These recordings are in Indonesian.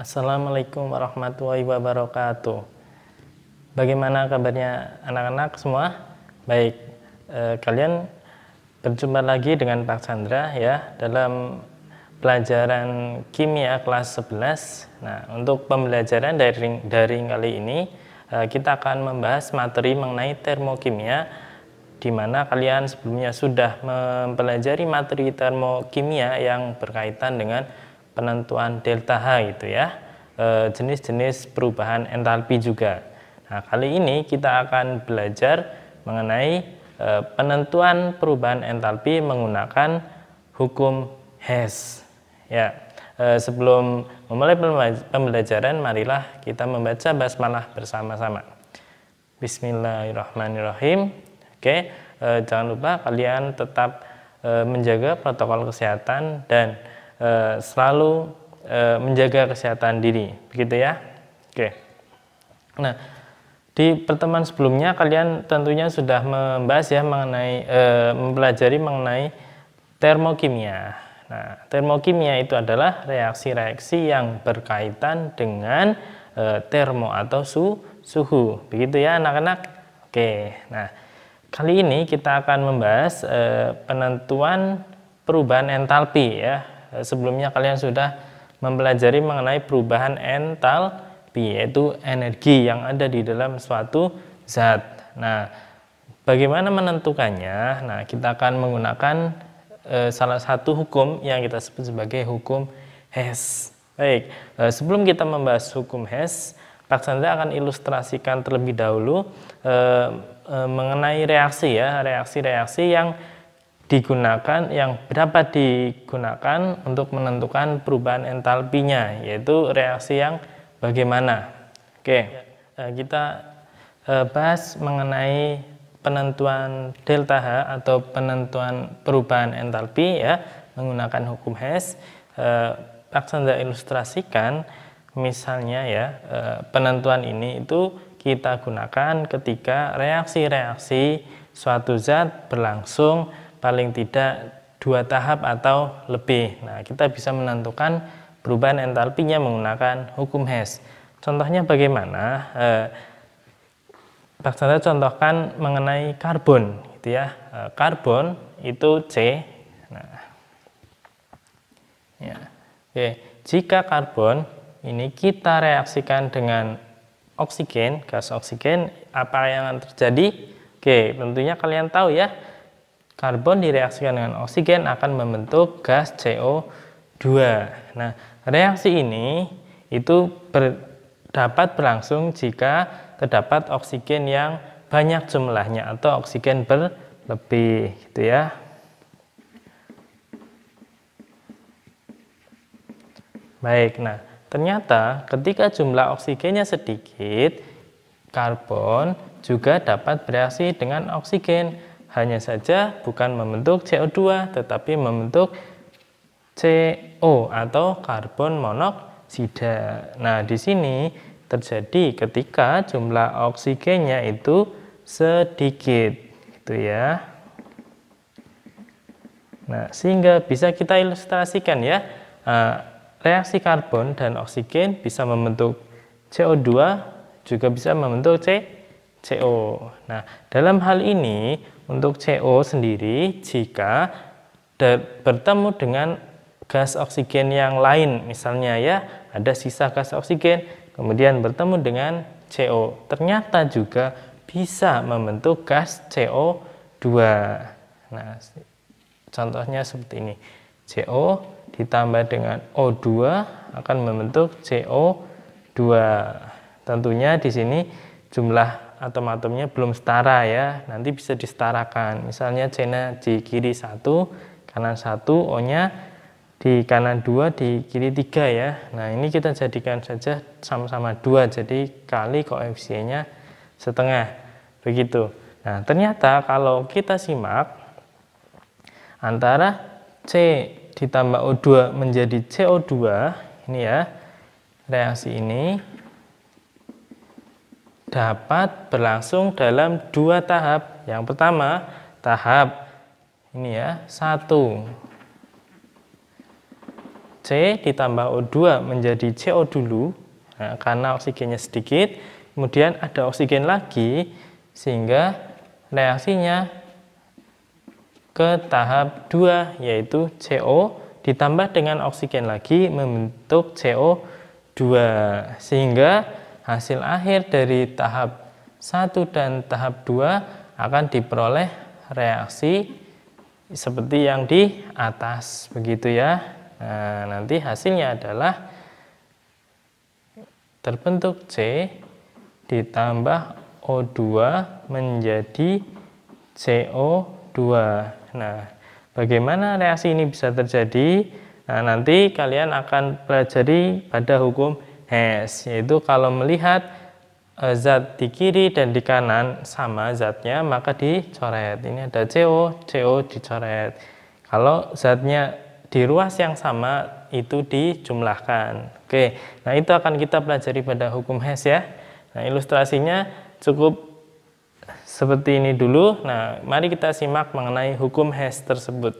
Assalamualaikum warahmatullahi wabarakatuh. Bagaimana kabarnya anak-anak semua? Baik, kalian berjumpa lagi dengan Pak Chandra ya dalam pelajaran kimia kelas 11. Nah, untuk pembelajaran daring kali ini kita akan membahas materi mengenai termokimia, di mana kalian sebelumnya sudah mempelajari materi termokimia yang berkaitan dengan penentuan delta H gitu ya, jenis-jenis perubahan entalpi juga. Nah, kali ini kita akan belajar mengenai penentuan perubahan entalpi menggunakan hukum Hess. Ya, sebelum memulai pembelajaran, marilah kita membaca basmalah bersama-sama. Bismillahirrahmanirrahim. Oke, jangan lupa kalian tetap menjaga protokol kesehatan dan selalu menjaga kesehatan diri, begitu ya. Oke. Nah, di pertemuan sebelumnya kalian tentunya sudah membahas ya mengenai mempelajari mengenai termokimia. Nah, termokimia itu adalah reaksi-reaksi yang berkaitan dengan termo atau suhu, begitu ya anak-anak. Oke. Nah, kali ini kita akan membahas penentuan perubahan entalpi ya. Sebelumnya kalian sudah mempelajari mengenai perubahan entalpi, yaitu energi yang ada di dalam suatu zat. Nah, bagaimana menentukannya? Nah, kita akan menggunakan salah satu hukum yang kita sebut sebagai hukum Hess. Baik, sebelum kita membahas hukum Hess, Pak Chandra akan ilustrasikan terlebih dahulu mengenai reaksi ya, reaksi-reaksi yang digunakan, yang dapat digunakan untuk menentukan perubahan entalpinya, yaitu reaksi yang bagaimana. Oke, kita bahas mengenai penentuan delta H atau penentuan perubahan entalpi ya menggunakan hukum Hess. Pak Chandra ilustrasikan misalnya ya, penentuan ini itu kita gunakan ketika reaksi-reaksi suatu zat berlangsung paling tidak 2 tahap atau lebih. Nah, kita bisa menentukan perubahan entalpinya menggunakan hukum Hess. Contohnya bagaimana? Pak Chandra contohkan mengenai karbon, gitu ya. Karbon itu C. Nah, ya. Oke, jika karbon ini kita reaksikan dengan oksigen, gas oksigen, apa yang akan terjadi? Oke, tentunya kalian tahu ya, karbon direaksikan dengan oksigen akan membentuk gas CO2. Nah, reaksi ini itu dapat berlangsung jika terdapat oksigen yang banyak jumlahnya atau oksigen berlebih, gitu ya. Baik, nah ternyata ketika jumlah oksigennya sedikit, karbon juga dapat bereaksi dengan oksigen. Hanya saja bukan membentuk CO2, tetapi membentuk CO atau karbon monoksida. Nah, di sini terjadi ketika jumlah oksigennya itu sedikit, gitu ya. Nah, sehingga bisa kita ilustrasikan ya, reaksi karbon dan oksigen bisa membentuk CO2, juga bisa membentuk CO. Nah, dalam hal ini untuk CO sendiri, jika bertemu dengan gas oksigen yang lain, misalnya ya ada sisa gas oksigen, kemudian bertemu dengan CO, ternyata juga bisa membentuk gas CO2. Nah, contohnya seperti ini, CO ditambah dengan O2 akan membentuk CO2. Tentunya di sini jumlah atom-atomnya belum setara ya, nanti bisa disetarakan. Misalnya C-nya di kiri 1, kanan 1, O-nya di kanan 2, di kiri 3 ya. Nah, ini kita jadikan saja sama-sama 2, jadi kali koefisiennya setengah. Begitu. Nah, ternyata kalau kita simak antara C ditambah O2 menjadi CO2, ini ya, reaksi ini dapat berlangsung dalam 2 tahap. Yang pertama, tahap ini ya, 1. C C ditambah O2 menjadi CO dulu, nah, karena oksigennya sedikit, kemudian ada oksigen lagi, sehingga reaksinya ke tahap 2, yaitu CO ditambah dengan oksigen lagi membentuk CO2, sehingga hasil akhir dari tahap 1 dan tahap 2 akan diperoleh reaksi seperti yang di atas, begitu ya. Nah, nanti hasilnya adalah terbentuk C ditambah O2 menjadi CO2. Nah, bagaimana reaksi ini bisa terjadi? Nah, nanti kalian akan pelajari pada hukum Hess, yaitu kalau melihat zat di kiri dan di kanan sama zatnya, maka dicoret. Ini ada CO, CO dicoret. Kalau zatnya di ruas yang sama, itu dijumlahkan. Oke, nah itu akan kita pelajari pada hukum Hess ya. Nah, ilustrasinya cukup seperti ini dulu. Nah, mari kita simak mengenai hukum Hess tersebut.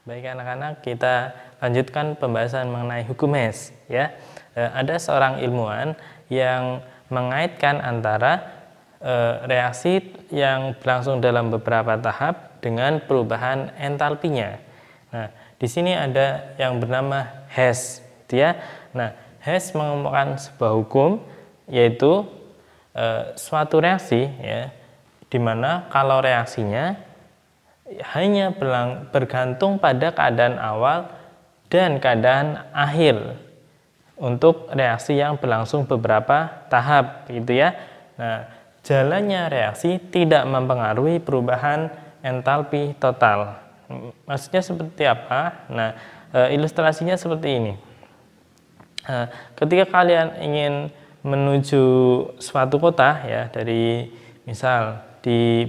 Baik anak-anak, kita lanjutkan pembahasan mengenai hukum Hess ya. Ada seorang ilmuwan yang mengaitkan antara reaksi yang berlangsung dalam beberapa tahap dengan perubahan entalpinya. Nah, di sini ada yang bernama Hess, ya. Nah, Hess mengemukakan sebuah hukum, yaitu suatu reaksi, ya, di mana kalau reaksinya hanya bergantung pada keadaan awal dan keadaan akhir untuk reaksi yang berlangsung beberapa tahap, gitu ya. Nah, jalannya reaksi tidak mempengaruhi perubahan entalpi total. Maksudnya seperti apa? Nah, ilustrasinya seperti ini. Ketika kalian ingin menuju suatu kota, ya, dari misal di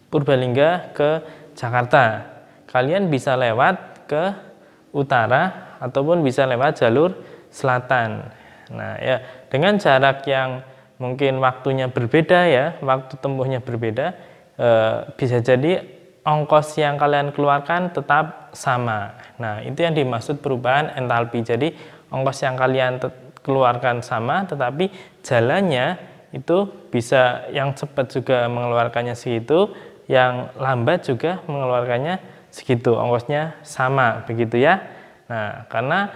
Purbalingga ke Jakarta, kalian bisa lewat ke utara ataupun bisa lewat jalur selatan. Nah, ya, dengan jarak yang mungkin waktunya berbeda, ya, waktu tempuhnya berbeda, bisa jadi ongkos yang kalian keluarkan tetap sama. Nah, itu yang dimaksud perubahan entalpi. Jadi ongkos yang kalian keluarkan sama, tetapi jalannya itu bisa yang cepat juga mengeluarkannya segitu, yang lambat juga mengeluarkannya segitu, ongkosnya sama, begitu ya. Nah, karena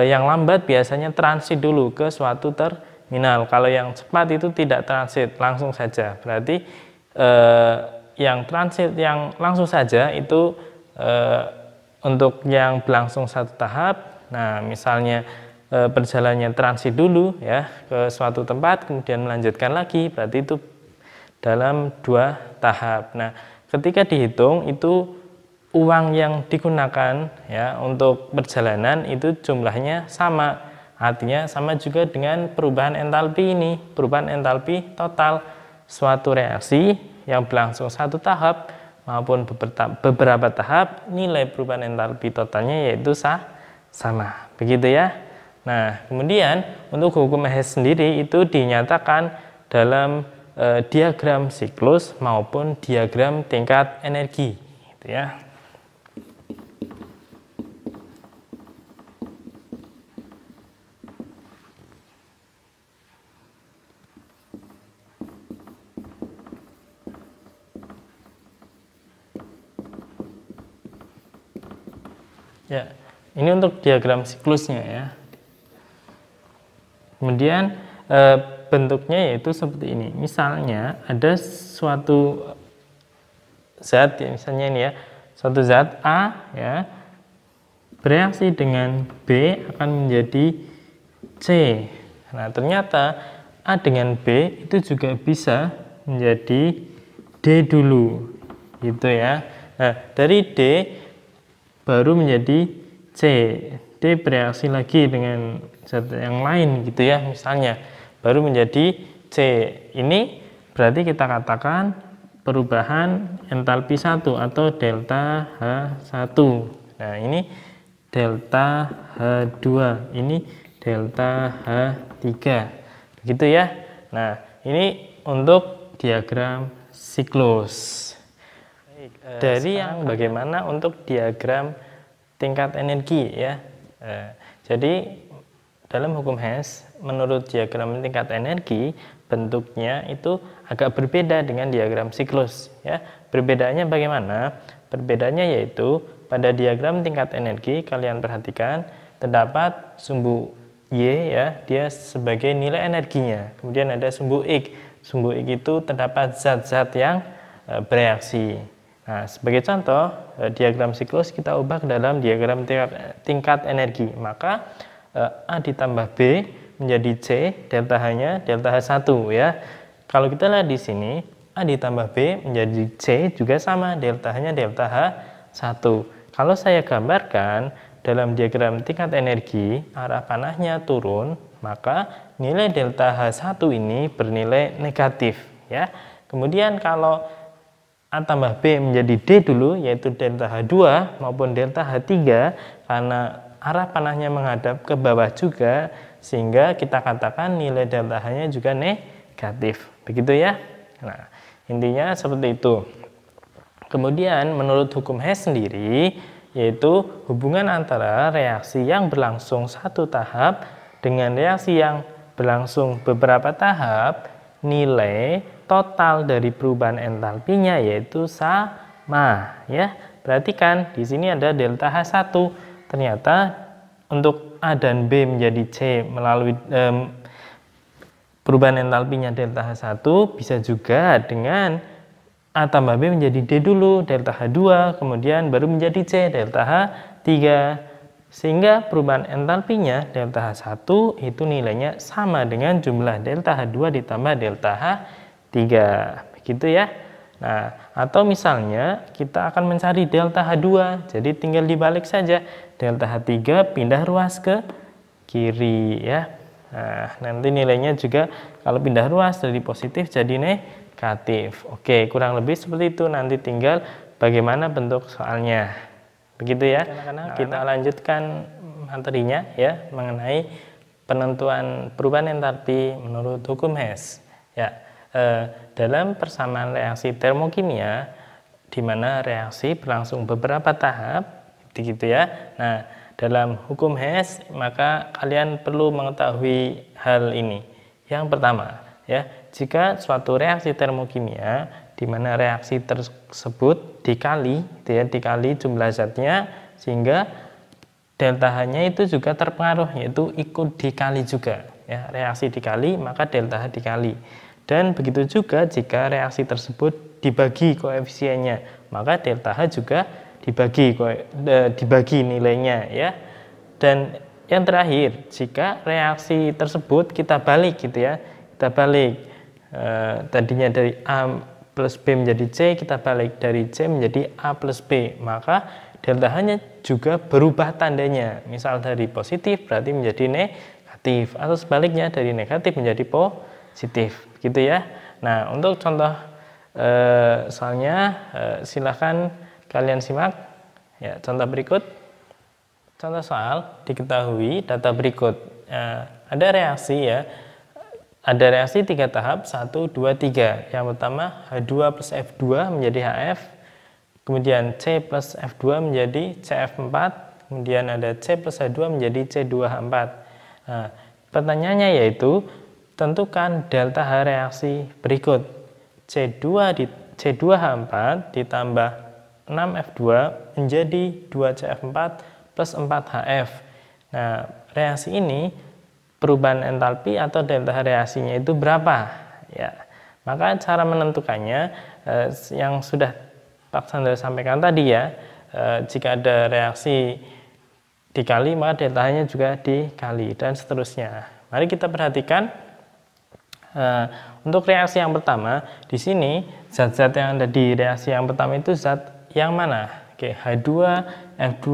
yang lambat biasanya transit dulu ke suatu terminal. Kalau yang cepat itu tidak transit, langsung saja. Berarti yang transit yang langsung saja itu untuk yang berlangsung satu tahap. Nah, misalnya perjalanannya transit dulu, ya, ke suatu tempat, kemudian melanjutkan lagi, berarti itu dalam 2 tahap. Nah, ketika dihitung itu uang yang digunakan, ya, untuk perjalanan itu jumlahnya sama. Artinya sama juga dengan perubahan entalpi ini, perubahan entalpi total suatu reaksi yang berlangsung satu tahap maupun beberapa tahap, nilai perubahan entalpi totalnya yaitu sama. Begitu ya. Nah, kemudian untuk hukum Hess sendiri itu dinyatakan dalam diagram siklus maupun diagram tingkat energi, gitu ya. Ya, ini untuk diagram siklusnya ya. Kemudian bentuknya yaitu seperti ini. Misalnya ada suatu zat, ya, misalnya ini ya, suatu zat A, ya, bereaksi dengan B akan menjadi C. Nah, ternyata A dengan B itu juga bisa menjadi D dulu, gitu ya. Nah, dari D baru menjadi C. D bereaksi lagi dengan zat yang lain, gitu ya, misalnya baru menjadi C. Ini berarti kita katakan perubahan entalpi 1 atau delta H1. Nah, ini delta H2, ini delta H3, begitu ya. Nah, ini untuk diagram siklus. Dari yang bagaimana untuk diagram tingkat energi, ya. Jadi dalam hukum Hess, menurut diagram tingkat energi, bentuknya itu agak berbeda dengan diagram siklus. Ya, perbedaannya bagaimana? Perbedaannya yaitu pada diagram tingkat energi, kalian perhatikan terdapat sumbu Y, ya, dia sebagai nilai energinya. Kemudian ada sumbu X. Sumbu X itu terdapat zat-zat yang bereaksi. Nah, sebagai contoh, diagram siklus kita ubah ke dalam diagram tingkat energi. Maka A ditambah B menjadi C, delta H-nya delta H1, ya. Kalau kita lihat di sini, A ditambah B menjadi C juga sama, delta H-nya delta H1. Kalau saya gambarkan dalam diagram tingkat energi, arah panahnya turun, maka nilai delta H1 ini bernilai negatif, ya. Kemudian kalau A tambah B menjadi D dulu, yaitu delta H2 maupun delta H3, karena arah panahnya menghadap ke bawah juga, sehingga kita katakan nilai delta H-nya juga negatif. Begitu ya. Nah, intinya seperti itu. Kemudian menurut hukum Hess sendiri, yaitu hubungan antara reaksi yang berlangsung satu tahap dengan reaksi yang berlangsung beberapa tahap, nilai total dari perubahan entalpinya yaitu sama, ya. Perhatikan di sini ada delta H1. Ternyata untuk A dan B menjadi C melalui perubahan entalpinya delta H1, bisa juga dengan A tambah B menjadi D dulu, delta H2, kemudian baru menjadi C, delta H3. Sehingga perubahan entalpinya delta H1 itu nilainya sama dengan jumlah delta H2 ditambah delta H3. Begitu ya. Nah, atau misalnya kita akan mencari delta H2, jadi tinggal dibalik saja. Delta H3 pindah ruas ke kiri, ya. Nah, nanti nilainya juga kalau pindah ruas dari positif jadi negatif. Oke, kurang lebih seperti itu. Nanti tinggal bagaimana bentuk soalnya. Begitu ya. Nah, kita lanjutkan materinya ya mengenai penentuan perubahan entalpi menurut hukum Hess. Ya. Dalam persamaan reaksi termokimia, di mana reaksi berlangsung beberapa tahap, gitu ya. Nah, dalam hukum Hess, maka kalian perlu mengetahui hal ini. Yang pertama, ya, jika suatu reaksi termokimia, di mana reaksi tersebut dikali, gitu ya, dikali jumlah zatnya, sehingga delta H-nya itu juga terpengaruh, yaitu ikut dikali juga. Ya, reaksi dikali, maka delta H dikali. Dan begitu juga jika reaksi tersebut dibagi koefisiennya, maka delta H juga dibagi nilainya, ya. Dan yang terakhir, jika reaksi tersebut kita balik, gitu ya, kita balik tadinya dari A plus B menjadi C, kita balik dari C menjadi A plus B, maka delta H-nya juga berubah tandanya. Misal dari positif berarti menjadi negatif, atau sebaliknya dari negatif menjadi positif. Gitu ya. Nah, untuk contoh soalnya silahkan kalian simak ya, contoh berikut. Contoh soal, diketahui data berikut. Ada reaksi ya, ada reaksi 3 tahap 1, 2, 3. Yang pertama H2 plus F2 menjadi HF, kemudian C plus F2 menjadi CF4, kemudian ada C plus H2 menjadi C2H4. Nah, pertanyaannya yaitu tentukan delta H reaksi berikut. C2H4 ditambah 6F2 menjadi 2CF4 plus 4HF. Nah, reaksi ini perubahan entalpi atau delta H reaksinya itu berapa? Ya, maka cara menentukannya yang sudah Pak Sandra sampaikan tadi ya. Jika ada reaksi dikali, maka delta H-nya juga dikali dan seterusnya. Mari kita perhatikan. Untuk reaksi yang pertama, di sini zat-zat yang ada di reaksi yang pertama itu zat yang mana? Oke, H2, F2,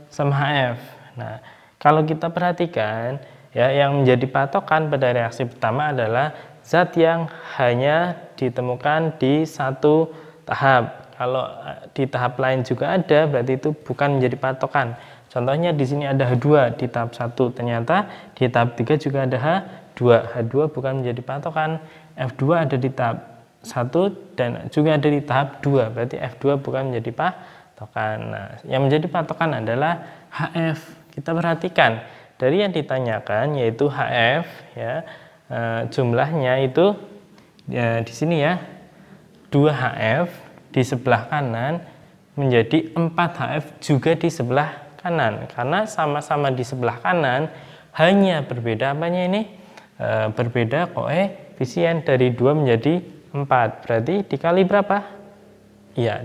sama HF. Nah, kalau kita perhatikan, ya, yang menjadi patokan pada reaksi pertama adalah zat yang hanya ditemukan di satu tahap. Kalau di tahap lain juga ada, berarti itu bukan menjadi patokan. Contohnya di sini ada H2 di tahap 1, ternyata di tahap 3 juga ada H2. H2 bukan menjadi patokan. F2 ada di tahap 1 dan juga ada di tahap 2, berarti F2 bukan menjadi patokan. Nah, yang menjadi patokan adalah HF, kita perhatikan dari yang ditanyakan yaitu HF ya, jumlahnya itu ya, di sini ya 2 HF di sebelah kanan menjadi 4 HF juga di sebelah kanan, karena sama-sama di sebelah kanan, hanya berbeda apanya ini, berbeda koefisien dari 2 menjadi 4, berarti dikali berapa? Ya,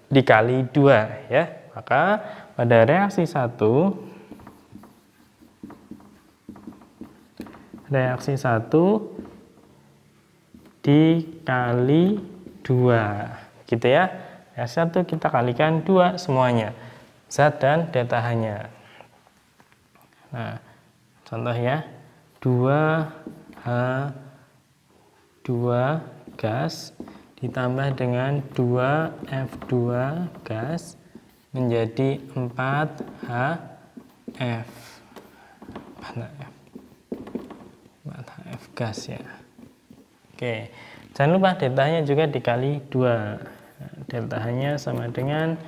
dikali 2 ya. Maka pada reaksi 1 dikali 2 gitu ya. Reaksi 1 kita kalikan 2 semuanya, zat dan delta H-nya. Nah, contoh ya, 2H2 gas ditambah dengan 2F2 gas menjadi 4HF. 4HF gas ya. Oke, jangan lupa deltanya juga dikali 2. Nah, delta H-nya sama dengan,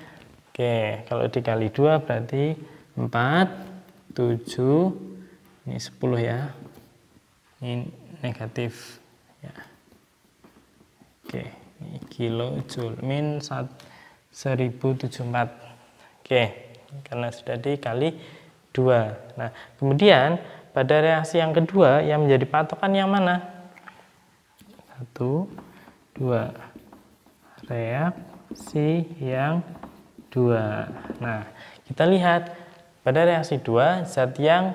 kalau dikali 2 berarti 4, 7, ini 10 ya. Ini negatif ya. Ini kilojoule min 1074. Karena sudah dikali 2. Nah, kemudian pada reaksi yang kedua yang menjadi patokan yang mana? 1, 2. Reaksi yang 2. Nah, kita lihat pada reaksi 2, zat yang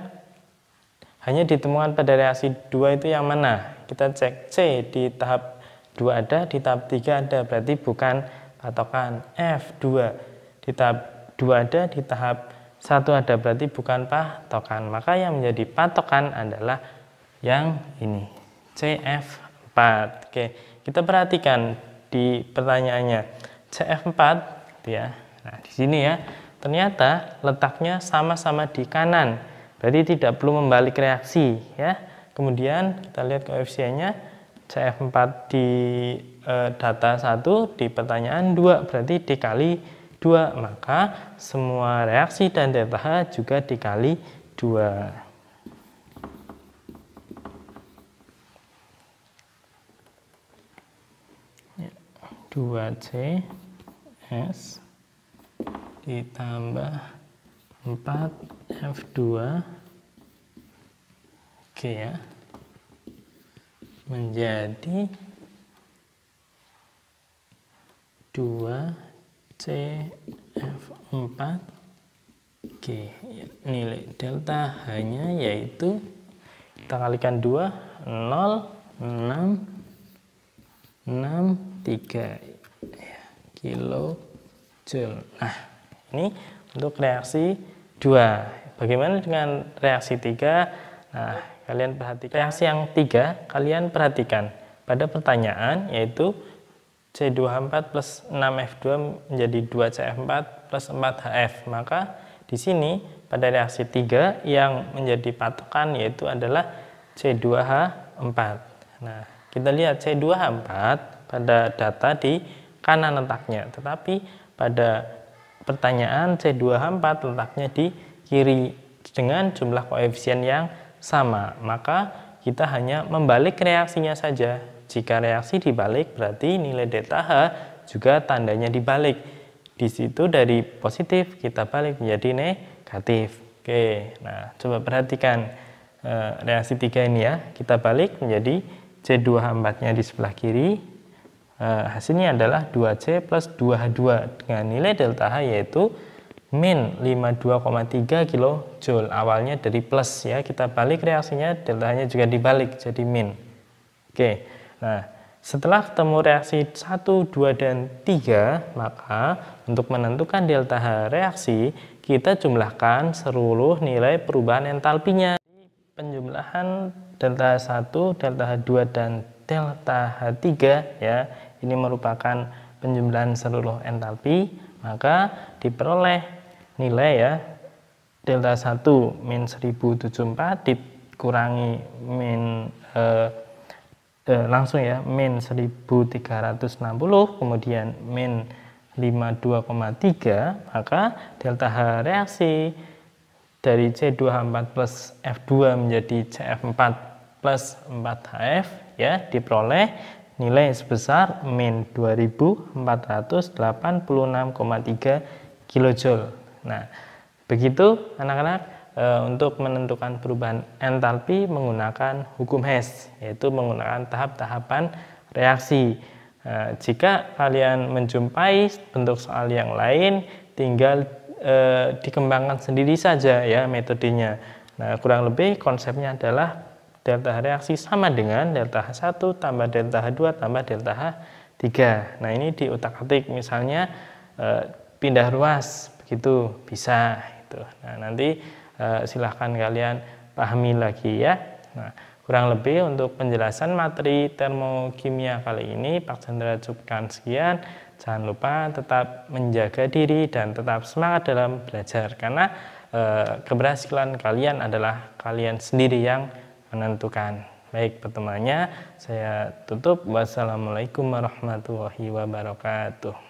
hanya ditemukan pada reaksi 2 itu yang mana? Kita cek C di tahap 2 ada, di tahap 3 ada, berarti bukan patokan. F2 di tahap 2 ada, di tahap 1 ada, berarti bukan patokan. Maka yang menjadi patokan adalah yang ini, CF4. Kita perhatikan di pertanyaannya, CF4 ya. Nah, di sini ya, ternyata letaknya sama-sama di kanan, berarti tidak perlu membalik reaksi ya. Kemudian kita lihat koefisiennya, CF4 di data 1, di pertanyaan 2, berarti dikali 2, maka semua reaksi dan delta H juga dikali 2. 2CS ditambah 4F2 ya, menjadi 2CF4 nilai delta H-nya yaitu kita kalikan 2, 0,663 kilojoule. Nah, ini untuk reaksi 2. Bagaimana dengan reaksi 3? Nah, kalian perhatikan reaksi yang 3, kalian perhatikan pada pertanyaan yaitu C2H4 plus 6F2 menjadi 2CF4 plus 4HF. Maka di sini pada reaksi 3 yang menjadi patokan yaitu adalah C2H4. Nah, kita lihat C2H4 pada data di kanan letaknya, tetapi pada pertanyaan C2H4 letaknya di kiri dengan jumlah koefisien yang sama. Maka kita hanya membalik reaksinya saja. Jika reaksi dibalik berarti nilai delta H juga tandanya dibalik. Di situ dari positif kita balik menjadi negatif. Nah coba perhatikan reaksi 3 ini ya. Kita balik menjadi C2H4-nya di sebelah kiri. Hasilnya adalah 2C plus 2H2 dengan nilai delta H yaitu min 52,3 kilojoule. Awalnya dari plus ya, kita balik reaksinya, delta H-nya juga dibalik jadi min. Nah setelah ketemu reaksi 1, 2, dan 3, maka untuk menentukan delta H reaksi kita jumlahkan seluruh nilai perubahan entalpinya. Penjumlahan delta H1, delta H2, dan delta H3 ya, ini merupakan penjumlahan seluruh entalpi, maka diperoleh nilai ya delta 1 min 1074 dikurangi min langsung ya min 1360, kemudian min 52,3, maka delta H reaksi dari C24 plus F2 menjadi CF4 plus 4HF ya, diperoleh nilai sebesar min 2486,3 kilojoule. Nah, begitu anak-anak untuk menentukan perubahan entalpi menggunakan hukum Hess, yaitu menggunakan tahap-tahapan reaksi. Jika kalian menjumpai bentuk soal yang lain, tinggal dikembangkan sendiri saja ya metodenya. Nah, kurang lebih konsepnya adalah delta reaksi sama dengan delta H1 tambah delta H2 tambah delta H3. Nah, ini diutak-atik, misalnya pindah ruas, begitu bisa itu. Nah, nanti silahkan kalian pahami lagi ya. Nah, kurang lebih untuk penjelasan materi termokimia kali ini Pak Chandra cukupkan sekian. Jangan lupa tetap menjaga diri dan tetap semangat dalam belajar, karena keberhasilan kalian adalah kalian sendiri yang menentukan. Baik, pertemuannya saya tutup. Wassalamualaikum warahmatullahi wabarakatuh.